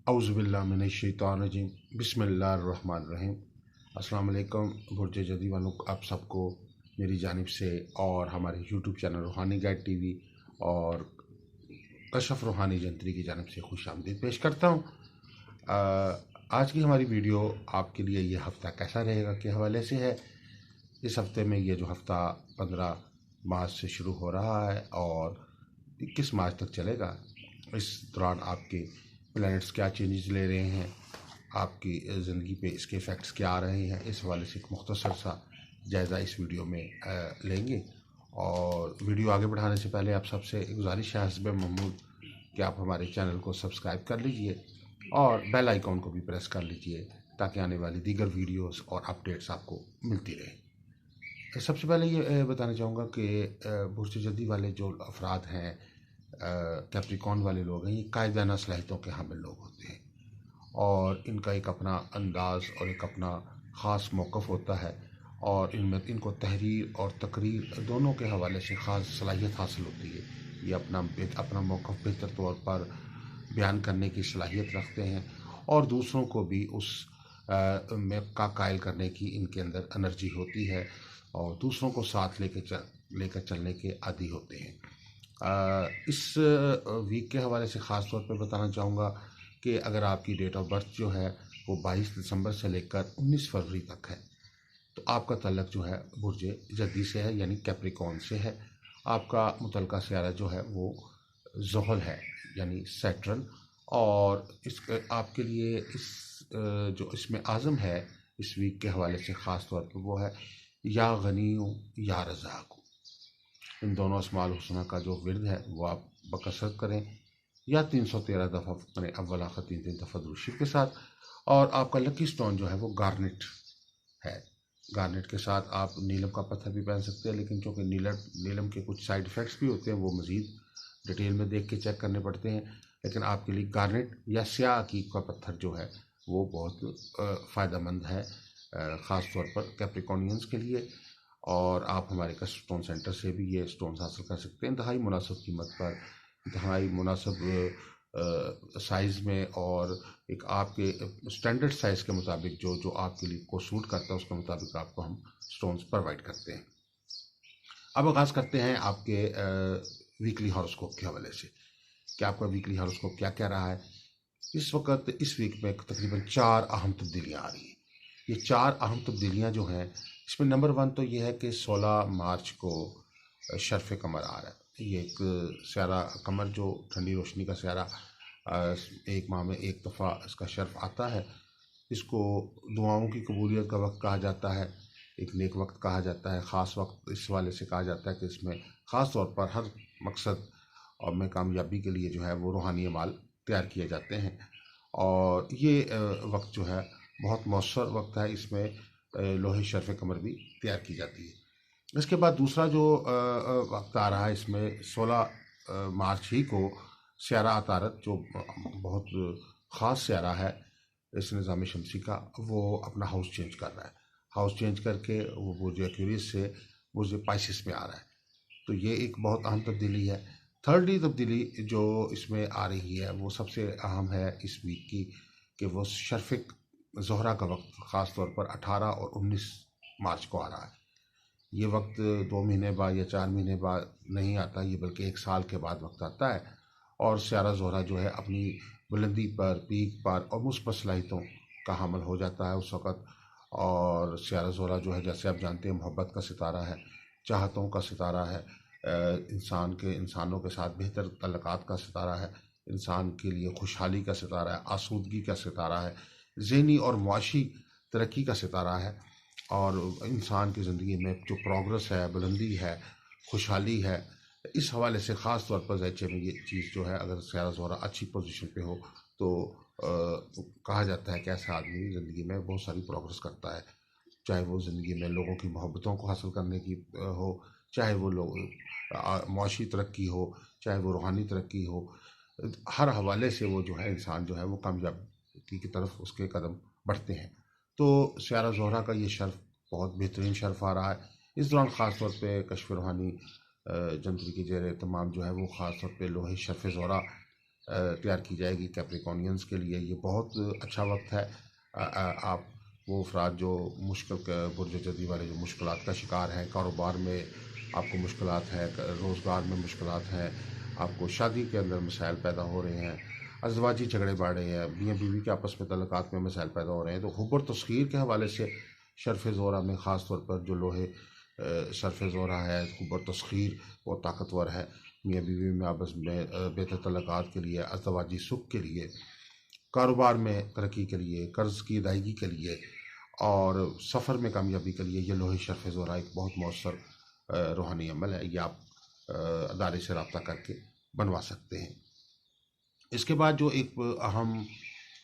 औज़ुबिल्लाहि मिनश्शैतानिर्रजीम बिस्मिल्लाहिर्रहमानिर्रहीम। अस्सलाम वालेकुम बुर्ज जदी वालों, आप सबको मेरी जानिब से और हमारे यूट्यूब चैनल रूहानी गाइड टीवी और कशफ रूहानी जंतरी की जानिब से खुशामदीद पेश करता हूँ। आज की हमारी वीडियो आपके लिए ये हफ़्ता कैसा रहेगा के हवाले से है। इस हफ़्ते में ये जो हफ़्ता 15 मार्च से शुरू हो रहा है और 21 मार्च तक चलेगा। इस दौरान आपके प्लैनेट्स क्या चेंजेस ले रहे हैं, आपकी ज़िंदगी पे इसके इफ़ेक्ट्स क्या आ रहे हैं, इस हवाले से एक मुख्तसर सा जायज़ा इस वीडियो में लेंगे। और वीडियो आगे बढ़ाने से पहले आप सबसे एक गुजारिश है हस्ब महमूद कि आप हमारे चैनल को सब्सक्राइब कर लीजिए और बेल आइकॉन को भी प्रेस कर लीजिए ताकि आने वाली दीगर वीडियोस और अपडेट्स आपको मिलती रहे। सबसे पहले ये बताना चाहूँगा कि बुर्ज जदी वाले जो अफराद हैं, कैप्रिकॉन वाले लोग हैं, ये कायदाना सलाहियतों के हामिल लोग होते हैं और इनका एक अपना अंदाज़ और एक अपना ख़ास मौक़िफ़ होता है और इनमें इनको तहरीर और तकरीर दोनों के हवाले से ख़ास सलाहियत हासिल होती है। ये अपना मौक़िफ़ बेहतर तौर पर बयान करने की सलाहियत रखते हैं और दूसरों को भी उस में का कायल करने की इनके अंदर एनर्जी होती है और दूसरों को साथ लेकर चलने के आदी होते हैं। इस वीक के हवाले से ख़ास तौर पे बताना चाहूँगा कि अगर आपकी डेट ऑफ बर्थ जो है वो 22 दिसंबर से लेकर 19 फरवरी तक है तो आपका तल्लक जो है बुर्ज जदी से है, यानी कैप्रिकॉन से है। आपका मुतलका सियारा जो है वो ज़ुहल है, यानी सैटर्न। और इस आपके लिए जो इसमें आज़म है इस वीक के हवाले से ख़ास तौर पर वो है या गनीयु या रज़ाक़ु। इन दोनों अस्माउल हुस्ना का जो विर्द है वो आप बकसरत करें या 313 दफ़ा करें अव्वल आखिर 3 दफ़ा दुरूद शरीफ के साथ। और आपका लकी स्टोन जो है वो गार्नेट है। गार्नेट के साथ आप नीलम का पत्थर भी पहन सकते हैं, लेकिन चूँकि नीलम के कुछ साइड इफ़ेक्ट्स भी होते हैं वो मज़ीद डिटेल में देख के चेक करने पड़ते हैं। लेकिन आपके लिए गार्नेट या स्याह अकीक का पत्थर जो है वो बहुत फ़ायदेमंद है, ख़ास तौर पर कैप्रिकॉनियंस के लिए। और आप हमारे कस्टम स्टोन सेंटर से भी ये स्टोन्स हासिल कर सकते हैं इंतहाई मुनासिब कीमत पर, इंतहाई मुनासिब साइज़ में और एक आपके स्टैंडर्ड साइज़ के मुताबिक जो जो आपके लिए को सूट करता है उसके मुताबिक आपको हम स्टोन्स प्रोवाइड करते हैं। अब आगाज़ करते हैं आपके वीकली हॉरोस्कोप के हवाले से कि आपका वीकली हॉरोस्कोप क्या कह रहा है। इस वक्त इस वीक में तकरीबन 4 अहम तब्दीलियाँ आ रही हैं। ये 4 अहम तब्दीलियाँ जो हैं इसमें नंबर 1 तो ये है कि 16 मार्च को शर्फ़ कमर आ रहा है। ये एक स्यारा कमर जो ठंडी रोशनी का स्यारा एक माह में एक दफ़ा इसका शर्फ़ आता है। इसको दुआओं की कबूलियत का वक्त कहा जाता है, एक नेक वक्त कहा जाता है। ख़ास वक्त इस वाले से कहा जाता है कि इसमें ख़ास तौर पर हर मकसद और में कामयाबी के लिए जो है वो रूहानी अमाल तैयार किए जाते हैं और ये वक्त जो है बहुत मौसर वक्त है। इसमें लोहे शर्फ़ कमर भी तैयार की जाती है। इसके बाद दूसरा जो वक्त आ रहा है इसमें 16 मार्च ही को स्यारा अतारत जो बहुत ख़ास स्यारा है इस निज़ाम शमसी का, वो अपना हाउस चेंज कर रहा है। हाउस चेंज करके वो बुर्ज एक्वेरियस से बुर्ज पाइसिस में आ रहा है। तो ये एक बहुत अहम तब्दीली है। थर्डली तब्दीली जो इसमें आ रही है वो सबसे अहम है इस वीक की कि वो शर्फ़िक ज़ोहरा का वक्त ख़ास तौर पर 18 और 19 मार्च को आ रहा है। ये वक्त 2 महीने बाद या 4 महीने बाद नहीं आता, ये बल्कि 1 साल के बाद वक्त आता है और स्यारा ज़ोहरा जो है अपनी बुलंदी पर, पीक पर और मुस्बत सलाहियतों का हामिल हो जाता है उस वक़्त। और स्यारा ज़ोहरा जो है जैसे आप जानते हैं मोहब्बत का सितारा है, चाहतों का सितारा है, इंसानों के साथ बेहतर तल्लुकात का सितारा है, इंसान के लिए खुशहाली का सितारा है, आसूदगी का सितारा है, ज़हनी और मुआशी तरक्की का सितारा है। और इंसान की ज़िंदगी में जो प्रोग्रेस है, बुलंदी है, खुशहाली है, इस हवाले से ख़ास तौर पर ज़ैचे में ये चीज़ जो है अगर स्यारा ज़ोहरा अच्छी पोजीशन पे हो तो कहा जाता है कि ऐसा आदमी ज़िंदगी में बहुत सारी प्रोग्रेस करता है। चाहे वो ज़िंदगी में लोगों की मोहब्बतों को हासिल करने की हो, चाहे वो मुआशी तरक्की हो, चाहे वो रूहानी तरक्की हो, हर हवाले से वो जो है इंसान जो है वो कामयाबी की तरफ उसके कदम बढ़ते हैं। तो स्यारा ज़ोहरा का ये शर्फ़ बहुत बेहतरीन शर्फ़ आ रहा है। इस दौरान ख़ास तौर पे कश्फ रूहानी जंतरी की ज़ेर तमाम जो है वो ख़ास तौर पे लोहे शर्फ़ ज़ोहरा तैयार की जाएगी। कैप्रिकॉनियंस के लिए ये बहुत अच्छा वक्त है। आप वो अफराद जो बुर्ज जदी वाले जो मुश्किलात का शिकार हैं, कारोबार में आपको मुश्किलात हैं, रोज़गार में मुश्किलात हैं, आपको शादी के अंदर मसाइल पैदा हो रहे हैं, अज़वाजी झगड़े बढ़ रहे हैं, मियाँ बीवी के आपस में तल्लुकात में मसाइल पैदा हो रहे हैं, तो हुब और तस्खीर के हवाले से शर्फ़ ज़ोरा में ख़ास तौर पर जो लोहे शर्फ़ ज़ोरा है, हुब और तस्खीर वो ताकतवर है। मियाँ बीवी में आपस में बेहतर तल्लुकात के लिए, अज़वाजी सुख के लिए, कारोबार में तरक्की के लिए, कर्ज़ की अदायगी के लिए और सफ़र में कामयाबी के लिए ये लोहे शर्फ़ ज़ोरा एक बहुत मौसर रूहानी अमल है। ये आप अदारे से रब्ता करके बनवा सकते हैं। इसके बाद जो एक अहम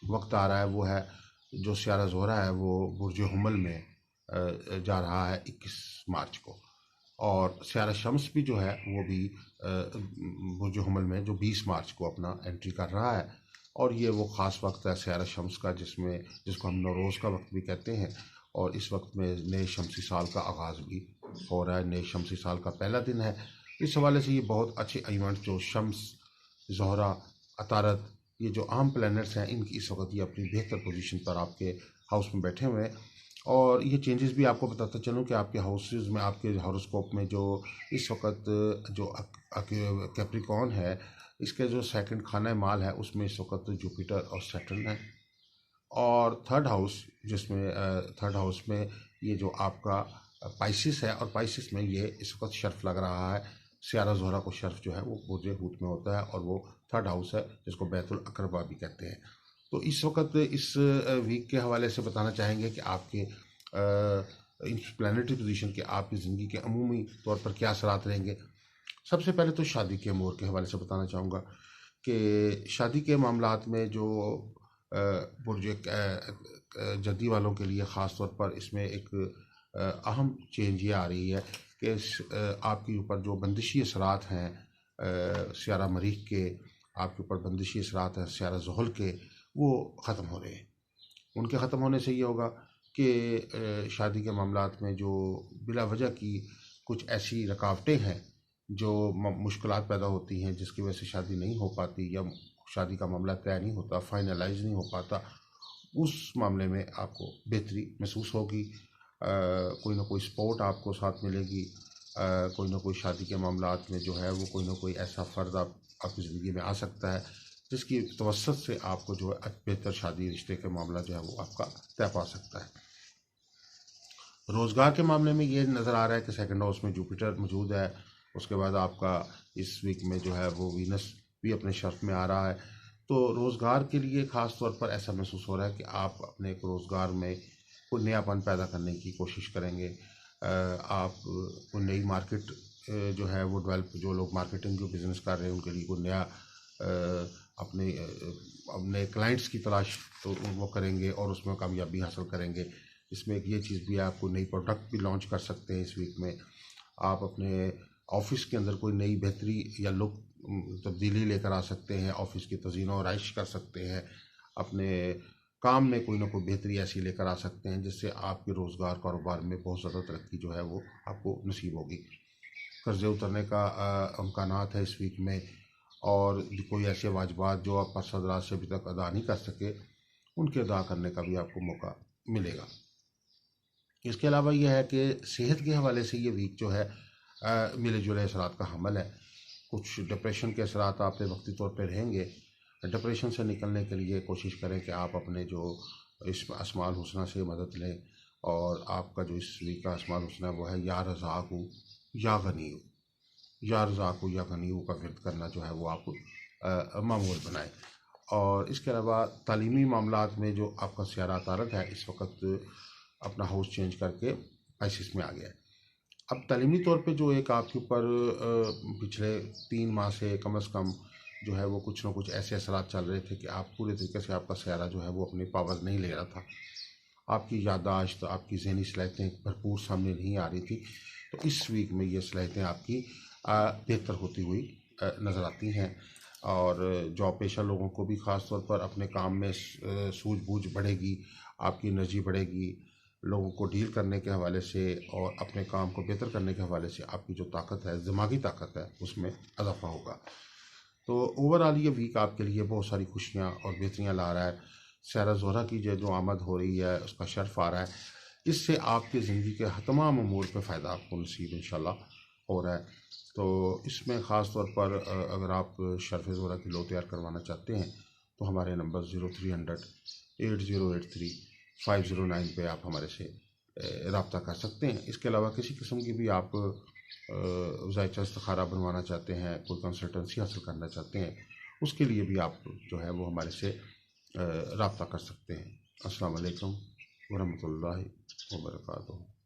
वक्त आ रहा है वो है जो स्यारा ज़ोहरा है, वो बुर्ज हुमल में जा रहा है 21 मार्च को, और स्यारा शम्स भी जो है वो भी बुर्ज हुमल में जो 20 मार्च को अपना एंट्री कर रहा है। और ये वो ख़ास वक्त है स्यारा शम्स का जिसको हम नौरोज़ का वक्त भी कहते हैं, और इस वक्त में नए शमसी साल का आगाज़ भी हो रहा है। नए शमसी साल का पहला दिन है। इस हवाले से ये बहुत अच्छे इवेंट जो शम्स, ज़ोहरा, अतारत, ये जो अहम प्लैनेट्स हैं, इनकी इस वक्त ये अपनी बेहतर पोजीशन पर आपके हाउस में बैठे हुए हैं। और ये चेंजेस भी आपको बताता चलूँ कि आपके हाउसेस में, आपके हॉरोस्कोप में जो इस वक्त जो कैप्रिकॉन है, इसके जो सेकंड खाना माल है उसमें इस वक्त जुपिटर और सैटर्न है। और थर्ड हाउस में ये जो आपका पाइसिस है, और पाइसिस में ये इस वक्त शर्फ लग रहा है। स्यारा ज़ोहरा को शर्फ जो है वो बुर्ज हूत में होता है, और वो थर्ड हाउस है जिसको बैतुल अकरबा भी कहते हैं। तो इस वक्त इस वीक के हवाले से बताना चाहेंगे कि आपके इस प्लानिटरी पोजीशन के आपकी ज़िंदगी के अमूमी तौर पर क्या असरात रहेंगे। सबसे पहले तो शादी के अमूर के हवाले से बताना चाहूँगा कि शादी के मामलात में जो बुर्ज जद्दी वालों के लिए ख़ास तौर पर इसमें एक अहम चेंज ये आ रही है कि आपके ऊपर जो बंदिशी असरात हैं स्यारा मरीख के, आपके ऊपर बंदिशी असरात हैं स्यारा ज़ुहल के, वो ख़त्म हो रहे हैं। उनके ख़त्म होने से ये होगा कि शादी के मामलात में जो बिला वजह की कुछ ऐसी रुकावटें हैं जो मुश्किलात पैदा होती हैं, जिसकी वजह से शादी नहीं हो पाती या शादी का मामला तय नहीं होता, फाइनलाइज नहीं हो पाता, उस मामले में आपको बेहतरी महसूस होगी। कोई ना कोई सपोर्ट आपको साथ मिलेगी। कोई ना कोई शादी के मामलात में जो है वो कोई ना कोई ऐसा फ़र्द आपकी ज़िंदगी में आ सकता है जिसकी तवस्सुत से आपको जो है बेहतर शादी रिश्ते का मामला जो है वो आपका तय पा सकता है। रोज़गार के मामले में ये नज़र आ रहा है कि सेकंड हाउस में जुपिटर मौजूद है। उसके बाद आपका इस वीक में जो है वो वीनस भी अपने शर्फ में आ रहा है। तो रोज़गार के लिए ख़ास तौर पर ऐसा महसूस हो रहा है कि आप अपने रोज़गार में कोई नयापन पैदा करने की कोशिश करेंगे। आप कोई नई मार्केट जो है वो डेवलप, जो लोग मार्केटिंग के बिज़नेस कर रहे हैं उनके लिए कोई नया अपने अपने क्लाइंट्स की तलाश तो वो करेंगे और उसमें कामयाबी हासिल करेंगे। इसमें एक ये चीज़ भी है, आप कोई नई प्रोडक्ट भी लॉन्च कर सकते हैं इस वीक में। आप अपने ऑफिस के अंदर कोई नई बेहतरी या लुक तब्दीली लेकर आ सकते हैं, ऑफिस की तज़ीनो और आइश कर सकते हैं, अपने काम में कोई ना कोई बेहतरी ऐसी लेकर आ सकते हैं जिससे आपके रोज़गार कारोबार में बहुत ज़्यादा तरक्की जो है वो आपको नसीब होगी। कर्ज़े उतरने का इम्कानात है इस वीक में, और कोई ऐसे वाजिबात जो आप सरदराज से अभी तक अदा नहीं कर सके, उनके अदा करने का भी आपको मौका मिलेगा। इसके अलावा यह है कि सेहत के हवाले से ये वीक जो है मिले जुले असरात का हमल है। कुछ डिप्रेशन के असरात आप पे वक्ती तौर पर रहेंगे। डिप्रेशन से निकलने के लिए कोशिश करें कि आप अपने जो इस अस्माउल हुस्ना से मदद लें, और आपका जो इस वीक का अस्माउल हुस्ना वो है या रज़ाक़ु या गनीयु। या रज़ाक़ु या गनीयु का विर्द करना जो है वो आप मामूल बनाएं। और इसके अलावा तालीमी मामलात में जो आपका स्यारा तारक है इस वक्त अपना हाउस चेंज करके पाइसिस में आ गया है। अब तालीमी तौर पे जो एक आपके ऊपर पिछले 3 माह से कम अज़ कम जो है वो कुछ ना कुछ ऐसे असरात चल रहे थे कि आप पूरे तरीके से आपका स्यारा जो है वो अपनी पावर नहीं ले रहा था। आपकी याददाश्त, आपकी ज़हनी सलाहियतें भरपूर सामने नहीं आ रही थी। तो इस वीक में ये सलाहियतें आपकी बेहतर होती हुई नज़र आती हैं। और जॉब पेशा लोगों को भी ख़ास तौर पर अपने काम में सूझबूझ बढ़ेगी, आपकी एनर्जी बढ़ेगी। लोगों को डील करने के हवाले से और अपने काम को बेहतर करने के हवाले से आपकी जो ताकत है, दिमागी ताकत है, उसमें इजाफा होगा। तो ओवरऑल ये वीक आपके लिए बहुत सारी खुशियाँ और बेहतरियाँ ला रहा है। सारा ज़ोहरा की जो आमद हो रही है उसका शर्फ आ रहा है, इससे आपकी ज़िंदगी के तमाम अमूर पे फ़ायदा आपको नसीब इंशाल्लाह हो रहा है। तो इसमें ख़ास तौर पर अगर आप शर्फ ज़ोहरा की लो तैयार करवाना चाहते हैं तो हमारे नंबर 0300 8083 509 पे आप हमारे से रब्ता कर सकते हैं। इसके अलावा किसी किस्म की भी आप ज़ायचा इस्तिखारा बनवाना चाहते हैं, कोई कंसल्टेंसी हासिल करना चाहते हैं, उसके लिए भी आप जो है वो हमारे से रब्ता कर सकते हैं। अस्सलाम वालेकुम वरहमतुल्लाहि वबरकातुहू।